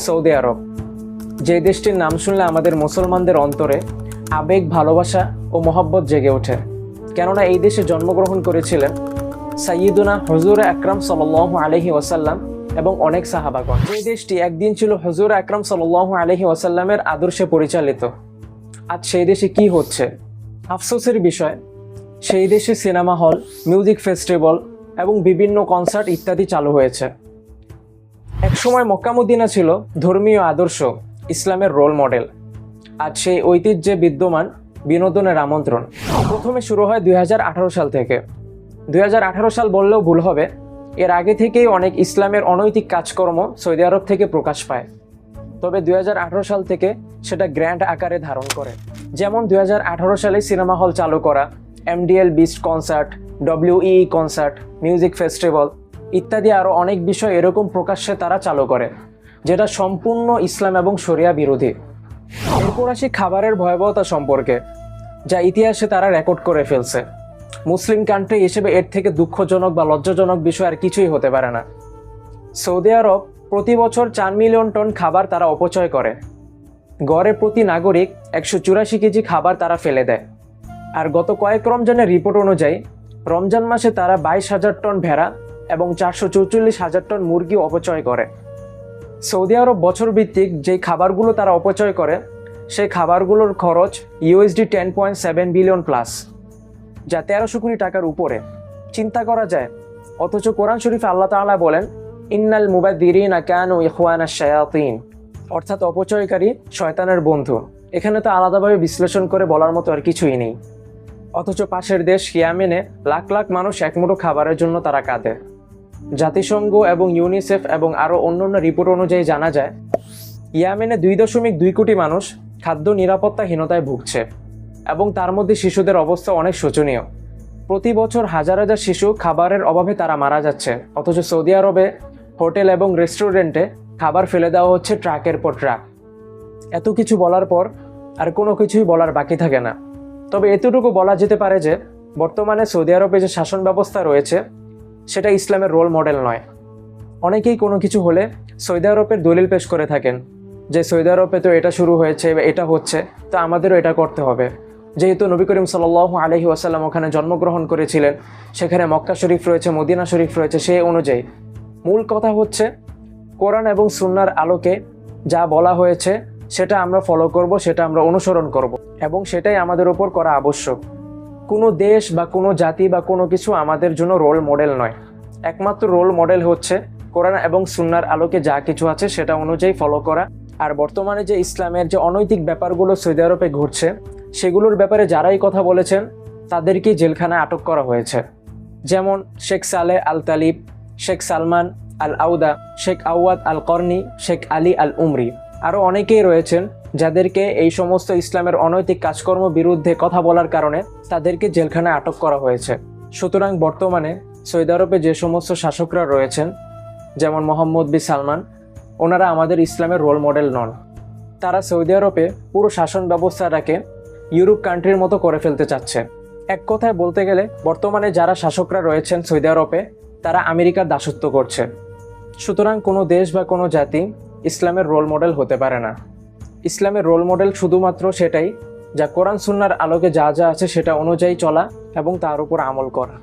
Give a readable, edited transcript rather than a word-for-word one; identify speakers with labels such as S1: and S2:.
S1: Saudi আরব। যে দেশটির নাম শুনলে আমাদের মুসলমানদের অন্তরে আবেগ, ভালোবাসা ও মহব্বত জেগে ওঠে, কেননা এই দেশে জন্মগ্রহণ করেছিলেন সাইয়্যিদুনা হুজুর আকরাম সাল্লাল্লাহু আলাইহি ওয়াসাল্লাম এবং অনেক সাহাবাগণ। যে দেশটি একদিন ছিল হুজুর আকরাম সাল্লাল্লাহু আলাইহি ওয়াসাল্লামের আদর্শে পরিচালিত, আজ সেই দেশে কি হচ্ছে? আফসোসের বিষয়, সেই দেশে সিনেমা হল, মিউজিক ফেস্টিভ্যাল এবং বিভিন্ন কনসার্ট ইত্যাদি চালু হয়েছে। একসময় মক্কা মদিনা ছিল ধর্মীয় আদর্শ, ইসলামের রোল মডেল। আজ সেই ঐতিহ্যে বিদ্যমান বিনোদনের আমন্ত্রণ। প্রথমে শুরু হয় 2018 সাল থেকে। 2018 সাল বললেও ভুল হবে, এর আগে থেকেই অনেক ইসলামের অনৈতিক কাজকর্ম সৌদি আরব থেকে প্রকাশ পায়। তবে 2018 সাল থেকে সেটা গ্র্যান্ড আকারে ধারণ করে। যেমন 2018 সালে সিনেমা হল চালু করা, MDL beast concert, WEE concert, music festival ইত্যাদি আরও অনেক বিষয় এরকম প্রকাশ্যে তারা চালু করে, যেটা সম্পূর্ণ ইসলাম এবং শরিয়া বিরোধী। এরপর আসি খাবারের ভয়াবহতা সম্পর্কে, যা ইতিহাসে তারা রেকর্ড করে ফেলছে। মুসলিম কান্ট্রি হিসেবে এর থেকে দুঃখজনক বা লজ্জাজনক বিষয় আর কিছুই হতে পারে না। সৌদি আরব প্রতি বছর 4 মিলিয়ন টন খাবার তারা অপচয় করে। গড়ে প্রতি নাগরিক 184 কেজি খাবার তারা ফেলে দেয়। আর গত কয়েক রমজানের রিপোর্ট অনুযায়ী রমজান মাসে তারা 22,000 টন ভেড়া এবং 444,000 টন মুরগি অপচয় করে। সৌদি আরব বছর ভিত্তিক যেই খাবারগুলো তারা অপচয় করে, সেই খাবারগুলোর খরচ $10.7 বিলিয়ন প্লাস, যা 1300 কোটি টাকার উপরে। চিন্তা করা যায়। অথচ কোরআন শরীফে আল্লাহ তাআলা বলেন, ইন্নাল মুবাযযিরিনা কানু ইখওয়ানাশ শায়াতিন, অর্থাৎ অপচয়কারী শয়তানের বন্ধু। এখানে তো আলাদাভাবে বিশ্লেষণ করে বলার মতো আর কিছুই নেই। অথচ পাশের দেশ ইয়েমেনে লাখ লাখ মানুষ একমুঠো খাবারের জন্য তারা কাঁদে। জাতিসংঘ এবং ইউনিসেফ এবং আরও অন্যান্য রিপোর্ট অনুযায়ী জানা যায়, ইয়েমেনে 2.2 কোটি মানুষ খাদ্য নিরাপত্তাহীনতায় ভুগছে এবং তার মধ্যে শিশুদের অবস্থা অনেক শোচনীয়। প্রতি বছর হাজার হাজার শিশু খাবারের অভাবে তারা মারা যাচ্ছে। অথচ সৌদি আরবে হোটেল এবং রেস্টুরেন্টে খাবার ফেলে দেওয়া হচ্ছে ট্রাকের পর ট্রাক। এত কিছু বলার পর আর কোনো কিছুই বলার বাকি থাকে না। তবে এতটুকু বলা যেতে পারে যে বর্তমানে সৌদি আরবে যে শাসন ব্যবস্থা রয়েছে, সেটা ইসলামের রোল মডেল নয়। অনেকেই কোনো কিছু হলে সৌদি আরবের দলিল পেশ করে থাকেন যে সৌদি আরবে তো এটা শুরু হয়েছে বা এটা হচ্ছে, তো আমাদেরও এটা করতে হবে। যেহেতু নবী করিম সাল্লাল্লাহু আলাইহি ওয়াসাল্লাম ওখানে জন্মগ্রহণ করেছিলেন, সেখানে মক্কা শরীফ রয়েছে, মদিনা শরীফ রয়েছে, সেই অনুযায়ী মূল কথা হচ্ছে কোরআন এবং সুন্নাহর আলোকে যা বলা হয়েছে সেটা আমরা ফলো করব, সেটা আমরা অনুসরণ করব এবং সেটাই আমাদের উপর করা আবশ্যক। কোনো দেশ বা কোনো জাতি বা কোনো কিছু আমাদের জন্য রোল মডেল নয়। একমাত্র রোল মডেল হচ্ছে কোরআন এবং সুন্নাহর আলোকে যা কিছু আছে সেটা অনুযায়ী ফলো করা। আর বর্তমানে যে ইসলামের যে অনৈতিক ব্যাপারগুলো সৌদি আরবে ঘটছে, সেগুলোর ব্যাপারে যারাই কথা বলেছেন তাদেরকে জেলখানায় আটক করা হয়েছে। যেমন শেখ সালেহ আল তালিব, শেখ সালমান আল আউদা, শেখ আওয়াদ আল কর্নি, শেখ আলী আল উমরি, আরও অনেকেই রয়েছেন যাদেরকে এই সমস্ত ইসলামের অনৈতিক কাজকর্ম বিরুদ্ধে কথা বলার কারণে তাদেরকে জেলখানায় আটক করা হয়েছে। সুতরাং বর্তমানে সৌদি আরবে যে সমস্ত শাসকরা রয়েছেন, যেমন মোহাম্মদ বিন সালমান, ওনারা আমাদের ইসলামের রোল মডেল নন। তারা সৌদি আরবে পুরো শাসন ব্যবস্থাটাকে ইউরোপ কান্ট্রির মতো করে ফেলতে চাচ্ছে। এক কথায় বলতে গেলে বর্তমানে যারা শাসকরা রয়েছেন সৌদি আরবে, তারা আমেরিকার দাসত্ব করছে। সুতরাং কোনো দেশ বা কোনো জাতি ইসলামের রোল মডেল হতে পারে না। ইসলামের রোল মডেল শুধুমাত্র সেটাই যা কোরআন সুন্নাহর আলোকে যা যা আছে সেটা অনুযায়ী চলা এবং তার উপর আমল করা।